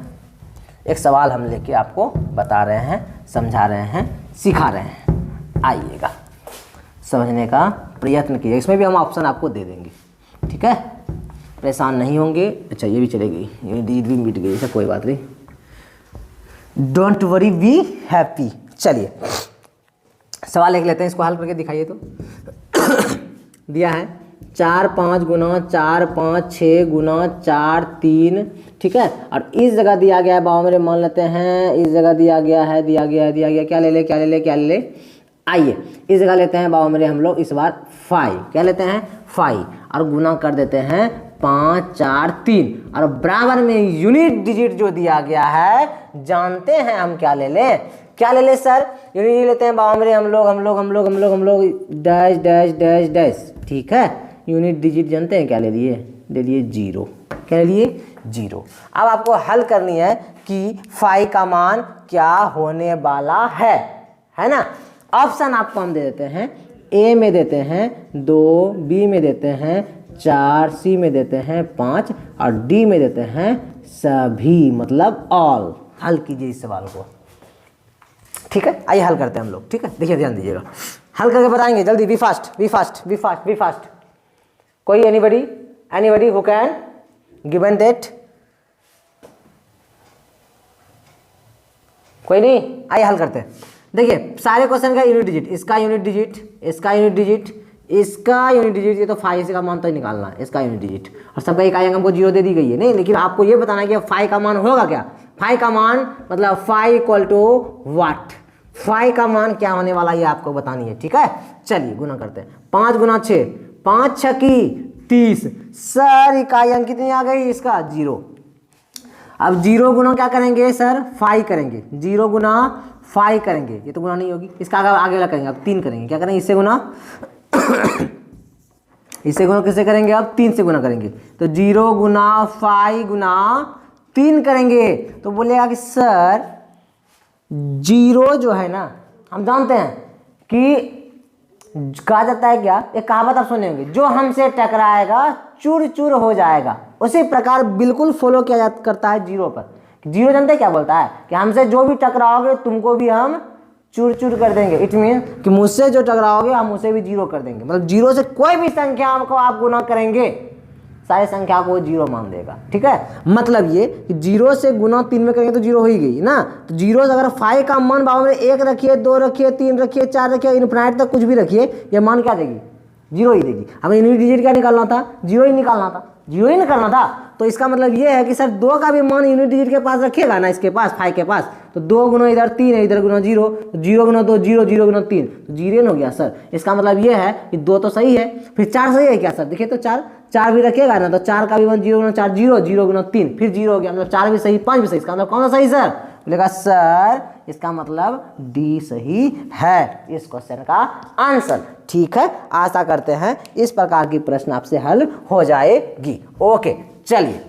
एक सवाल हम लेके आपको बता रहे हैं, समझा रहे हैं, सिखा रहे हैं। आइएगा समझने का प्रयत्न कीजिए, इसमें भी हम ऑप्शन आपको दे देंगे, ठीक है, परेशान नहीं होंगे। अच्छा ये भी चलेगी, ये डीड भी मिट गई, ऐसा कोई बात नहीं, डोंट वरी बी हैप्पी। चलिए सवाल एक लेते हैं, इसको हल करके दिखाइए तो। दिया है 4 5 गुना 4 5 6 गुना 4 3, ठीक है, और इस जगह दिया गया है बाबा मेरे, मान लेते हैं इस जगह दिया गया है क्या ले ले, आइए इस जगह लेते हैं बाबा मेरे हम लोग इस बार 5, क्या लेते हैं 5, और गुना कर देते हैं 5 4 3, और बराबर में यूनिट डिजिट जो दिया गया है जानते हैं हम क्या ले ले सर, यूनिट लेते हैं बाबा मेरे हम लोग डैश डैश डैश डैश, ठीक है, यूनिट डिजिट जानते हैं क्या ले लिए 0, क्या ले लिए 0। अब आपको हल करनी है कि 5 का मान क्या होने वाला है ना। ऑप्शन आपको हम दे देते हैं, ए में देते हैं 2, बी में देते हैं 4, सी में देते हैं 5 और डी में देते हैं सभी, मतलब ऑल। हल कीजिए इस सवाल को, ठीक है। आइए हल करते हैं हम लोग, ठीक है, देखिए ध्यान दीजिएगा, हल करके बताएंगे जल्दी, बी फास्ट। कोई anybody who can given that, कोई नहीं, आइए हल करते हैं। देखिए सारे क्वेश्चन का यूनिट डिजिट, इसका यूनिट डिजिट, ये तो 5 का मान तो ही निकालना है, इसका यूनिट डिजिट, और सबका इकाई अंक हमको 0 दे दी गई है, नहीं, लेकिन आपको ये बताना है कि 5 का मान होगा क्या, 5 का मान मतलब 5 इक्वल टू व्हाट, 5 का मान क्या होने वाला ये आपको बतानी है, ठीक है। चलिए गुना करते हैं, 5 गुना 6, 5 6 की 30, सर इकाई अंक कितनी आ गई इसका 0। अब 0 गुना क्या करेंगे सर 5 करेंगे, 0 गुना 5 करेंगे, ये तो गुना नहीं होगी, इसका आगे वाला करेंगे, अब 3 करेंगे, क्या करेंगे इससे गुना किससे करेंगे, अब 3 से गुना करेंगे, तो 0 गुना 5 गुना 3 करेंगे, तो बोलेगा कि सर 0 जो है ना, हम जानते हैं कि कहा जाता है क्या, एक कहावत आप सुने होंगे, जो हमसे टकराएगा चूर चूर हो जाएगा, उसी प्रकार बिल्कुल फॉलो किया करता है 0 पर। 0 जानते क्या बोलता है कि हमसे जो भी टकराओगे तुमको भी हम चूर चूर कर देंगे, इट मीन कि मुझसे जो टकराओगे हम उसे भी 0 कर देंगे, मतलब 0 से कोई भी संख्या को आप गुना करेंगे सारी संख्या को 0 मान देगा, ठीक है। मतलब ये कि 0 से गुना 3 में करेंगे तो 0 हो ही गई ना, तो 0 से अगर 5 का मान बाबा में 1 रखिए, 2 रखिए, 3 रखिए, 4 रखिए, इनफिनिट तक कुछ भी रखिए, ये मान क्या देगी 0 ही देगी। हमें यूनिट डिजिट क्या निकालना था, 0 ही निकालना था, तो इसका मतलब ये है कि सर 2 का भी मान यूनिट डिजिट के पास रखिएगा ना, इसके पास 5 के पास, तो 2 गुना इधर 3 है, इधर गुना 0, तो 0 गुना 2 0, 0 गुना 3 तो 0 हो गया सर। इसका मतलब ये है कि 2 तो सही है, फिर 4 सही है क्या सर, देखिए तो 4 भी रखिएगा ना, तो 4 का भी मान 0 गुना 4 0, 0 गुना 3 फिर 0 हो गया, मतलब 4 भी सही 5 भी सही, इसका मतलब कौन सा सही सर, बोलेगा सर इसका मतलब डी सही है इस क्वेश्चन का आंसर, ठीक है। आशा करते हैं इस प्रकार की प्रश्न आपसे हल हो जाएगी। ओके चलिए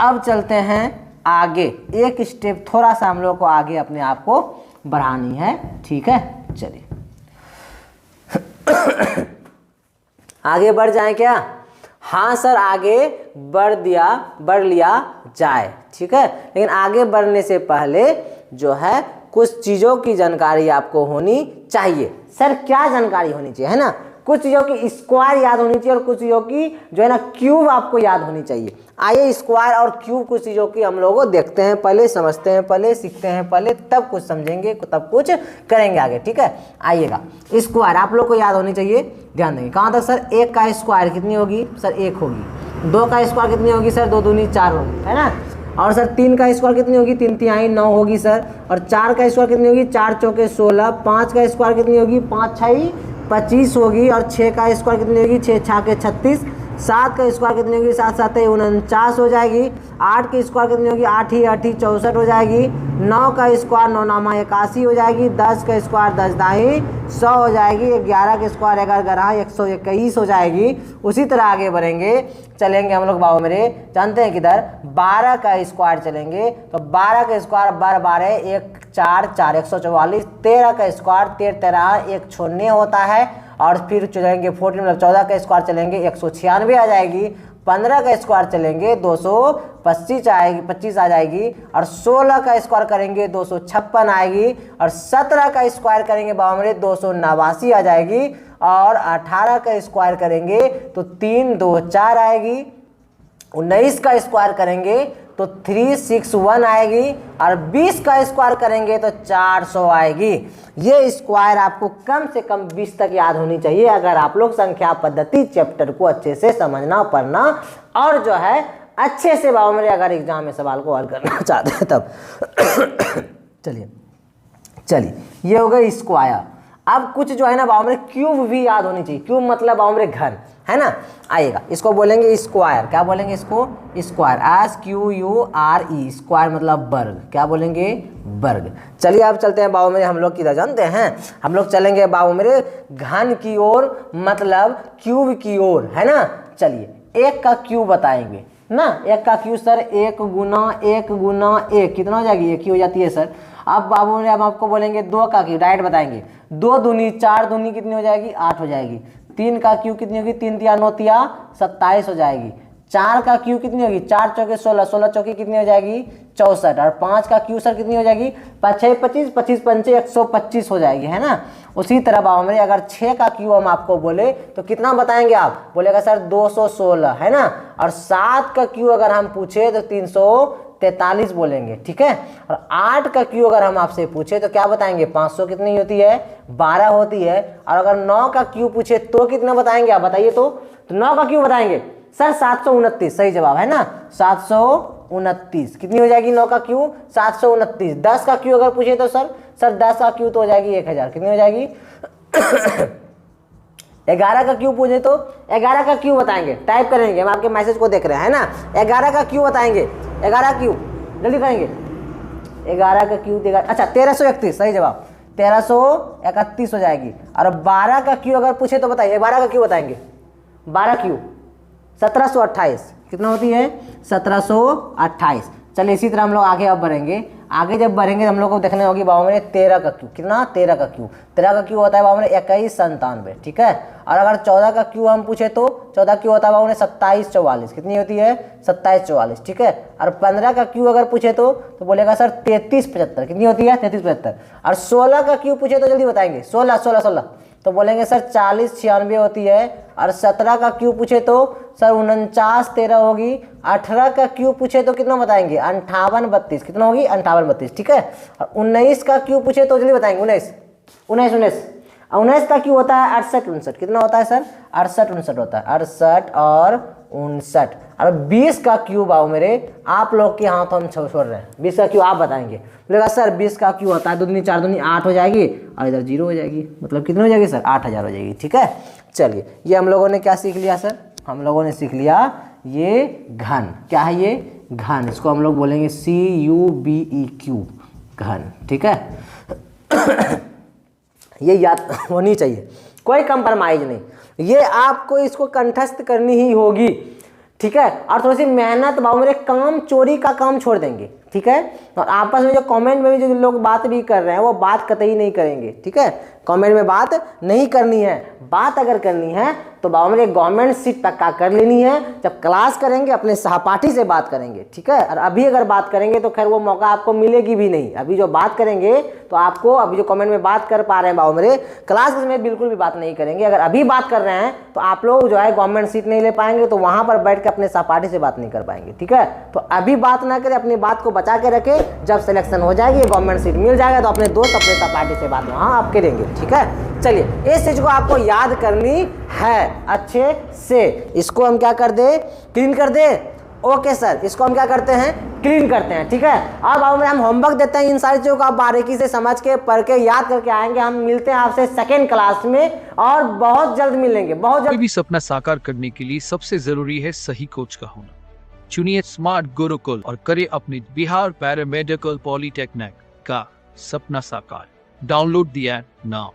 अब चलते हैं आगे, एक स्टेप थोड़ा सा हम लोग को आगे अपने आप को बढ़ानी है, ठीक है। चलिए आगे बढ़ जाए क्या, हाँ सर आगे बढ़ लिया जाए, ठीक है, लेकिन आगे बढ़ने से पहले जो है कुछ चीज़ों की जानकारी आपको होनी चाहिए। सर क्या जानकारी होनी चाहिए, है ना, कुछ चीज़ों की स्क्वायर याद होनी चाहिए और कुछ चीज़ों की जो है ना क्यूब आपको याद होनी चाहिए। आइए स्क्वायर और क्यूब कुछ चीज़ों की हम लोग देखते हैं, पहले समझते हैं, पहले सीखते हैं, पहले तब कुछ समझेंगे, तब कुछ करेंगे आगे, ठीक है। आइएगा स्क्वायर आप लोग को याद होनी चाहिए, ध्यान देंगे। कहाँ तक सर, 1 का स्क्वायर कितनी होगी सर 1 होगी, 2 का स्क्वायर कितनी होगी सर 2 दूनी 4 होगी, है ना, और सर 3 का स्क्वायर कितनी होगी 3 तिहाई 9 होगी सर, और 4 का स्क्वायर कितनी होगी 4 चौके 16, 5 का स्क्वायर कितनी होगी 5 छई 25 होगी, और 6 का स्क्वायर कितनी होगी 6 छाके 36, 7 का स्क्वायर कितनी होगी, 7 7 49 हो जाएगी। 8 की स्क्वायर कितनी होगी, 8 ही 8 64 हो जाएगी। 9 का स्क्वायर 9 9 81 हो जाएगी। 10 का स्क्वायर 10 दाई 100 हो जाएगी। 11 का स्क्वायर 11 121 हो जाएगी। उसी तरह आगे बढ़ेंगे, चलेंगे हम लोग बाबू मेरे, जानते हैं किधर, 12 का स्क्वायर चलेंगे। तो 12 का स्क्वायर 12 12 1 4 4 144। 13 का स्क्वायर 13 13 196 होता है। और फिर चलेंगे 14 मतलब 14 का स्क्वायर चलेंगे 196 आ जाएगी। 15 का स्क्वायर चलेंगे 225 आएगी, 25 आ जाएगी। और 16 का स्क्वायर करेंगे 256 आएगी। और 17 का स्क्वायर करेंगे बाबा मेरे 289 आ जाएगी। और 18 का स्क्वायर करेंगे तो 3 2 4 आएगी। 19 का स्क्वायर करेंगे तो 361 आएगी। और 20 का स्क्वायर करेंगे तो 400 आएगी। ये स्क्वायर आपको कम से कम 20 तक याद होनी चाहिए अगर आप लोग संख्या पद्धति चैप्टर को अच्छे से समझना पढ़ना और जो है अच्छे से बाबू मेरे अगर एग्जाम में सवाल को हल करना चाहते हैं तब। चलिए ये हो गया स्क्वायर। अब कुछ जो है ना बाबू मेरे क्यूब भी याद होनी चाहिए। क्यूब मतलब बाबू मेरे घन, है ना, आएगा। इसको बोलेंगे स्क्वायर। क्या बोलेंगे इसको, स्क्वायर। SQURE, स्क्वायर मतलब वर्ग। क्या बोलेंगे, वर्ग। चलिए अब चलते हैं बाबू मेरे हम लोग किधर जानते हैं, हम लोग चलेंगे बाबू मेरे घन की ओर मतलब क्यूब की ओर, है ना। चलिए 1 का क्यूब बताएंगे ना। 1 का क्यूब सर 1 गुना 1 कितना हो जाएगी, 1 ही हो जाती है सर। अब बाबू ने अब आपको बोलेंगे 2 का क्यूब, डायरेक्ट बताएंगे। 2 दूनी 4 दूनी कितनी हो जाएगी, 8 हो जाएगी। 3 का क्यूब कितनी होगी, 3 तिया 9 तिया 27 हो जाएगी। 4 का क्यूब कितनी होगी, 4 चौके 16, 16 चौके कितनी हो जाएगी 64। और 5 का क्यूब सर कितनी हो जाएगी, 5 6 25, 25 5 125 हो जाएगी, है ना। उसी तरह बाबू मेरे अगर 6 का क्यूब हम आपको बोले तो कितना बताएंगे आप, बोलेगा सर 216, है ना। और 7 का क्यूब अगर हम पूछे तो 343 बोलेंगे, ठीक है। और 8 का क्यूब अगर हम आपसे पूछे तो क्या बताएंगे, 500 कितनी होती है, 12 होती है। और अगर 9 का क्यूब पूछे तो कितना बताएंगे आप बताइए तो 9 का क्यूब बताएंगे सर 729, सही जवाब है ना, 729 कितनी हो जाएगी 9 का क्यूब 729। 10 का क्यूब अगर पूछे तो सर 10 का क्यूब तो हो जाएगी 1000, कितनी हो जाएगी 11 का क्यूब पूछे तो 11 का क्यूब बताएंगे, टाइप करेंगे, हम आपके मैसेज को देख रहे हैं ना। 11 का क्यूब बताएंगे, 11 क्यूब जल्दी करेंगे। 11 का क्यूब देगा, अच्छा 1331, सही जवाब 1331 हो जाएगी। और 12 का क्यूब अगर पूछे तो बताइए 12 का क्यूब बताएंगे, 12 क्यूब 1728 कितना होती है 1728। चलिए इसी तरह हम लोग आगे अब बढ़ेंगे। आगे जब बढ़ेंगे हम लोग को देखने होगी बाबू मेरे 13 का क्यूब, कितना 13 का क्यूब, 13 का क्यूब होता है बाबू मेरे 2197, ठीक है। और अगर 14 का क्यूब हम पूछे तो 14 क्यूब होता है बाबू मेरे 2744, कितनी होती है 2744, ठीक है। और 15 का क्यूब अगर पूछे तो बोलेगा सर 3375, कितनी होती है 3375। और 16 का क्यूब पूछे तो जल्दी बताएंगे 16 तो बोलेंगे सर 4096 होती है। और 17 का क्यूब पूछे तो सर 49 13 होगी। 18 का क्यूब पूछे तो कितना बताएंगे 58 32, कितना होगी 58 32, ठीक है। और 19 का क्यूब पूछे तो जल्दी बताएंगे 19 का क्यूब होता है 68 59, कितना होता है सर 68 59 होता है, 68 और 59। और 20 का क्यूब आओ मेरे आप लोग के हाथ हम छोड़ रहे हैं, 20 का क्यूब आप बताएंगे। बोलेगा सर 20 का क्यूब होता है 2 दूनी 4 दूनी 8 हो जाएगी और इधर 0 हो जाएगी, मतलब कितनी हो जाएगी सर 8000 हो जाएगी, ठीक है। चलिए ये हम लोगों ने क्या सीख लिया सर, हम लोगों ने सीख लिया ये घन, क्या है ये घन, इसको हम लोग बोलेंगे CUBEQ घन, ठीक है। ये याद होनी चाहिए, कोई कंप्रोमाइज नहीं, ये आपको इसको कंठस्थ करनी ही होगी, ठीक है। और थोड़ी सी मेहनत बाबू मेरे, काम चोरी का काम छोड़ देंगे, ठीक है। और आपस में जो कमेंट में भी जो लोग बात भी कर रहे हैं वो बात कतई नहीं करेंगे, ठीक है। कमेंट में बात नहीं करनी है, बात अगर करनी है तो बाबू मेरे गवर्नमेंट सीट पक्का कर लेनी है। जब क्लास करेंगे अपने सहपाठी से बात करेंगे, ठीक है। और अभी अगर बात करेंगे तो खैर वो मौका आपको मिलेगी भी नहीं। अभी जो बात करेंगे तो आपको, अभी जो कमेंट में बात कर पा रहे हैं बाबू मेरे, क्लास में बिल्कुल भी बात नहीं करेंगे। अगर अभी बात कर रहे हैं तो आप लोग जो है गवर्नमेंट सीट नहीं ले पाएंगे, तो वहां पर बैठ के अपने सहपाठी से बात नहीं कर पाएंगे, ठीक है। तो अभी बात ना करें, अपनी बात को बचा के रखे, जब सिलेक्शन हो जाएगी गवर्नमेंट सीट मिल जाएगा तो अपने दोस्त अपने सहपाठी से बात वहां आप करेंगे, ठीक है। चलिए इस चीज को आपको याद करनी है अच्छे से, इसको हम क्या कर दे, क्लीन कर दे, ओके सर, इसको हम क्या करते हैं, क्लीन करते हैं। ठीक है, अब हम होमवर्क देते हैं, इन सारी चीज़ों को आप बारीकी से समझ के पढ़ के याद करके आएंगे। हम मिलते हैं आपसे सेकेंड क्लास में और बहुत जल्द मिलेंगे, बहुत जल्द। कोई भी सपना साकार करने के लिए सबसे जरूरी है सही कोच का होना। चुनिए स्मार्ट गुरुकुल और करें अपने बिहार पैरामेडिकल पॉलिटेक्निक का सपना साकार। Download the app now.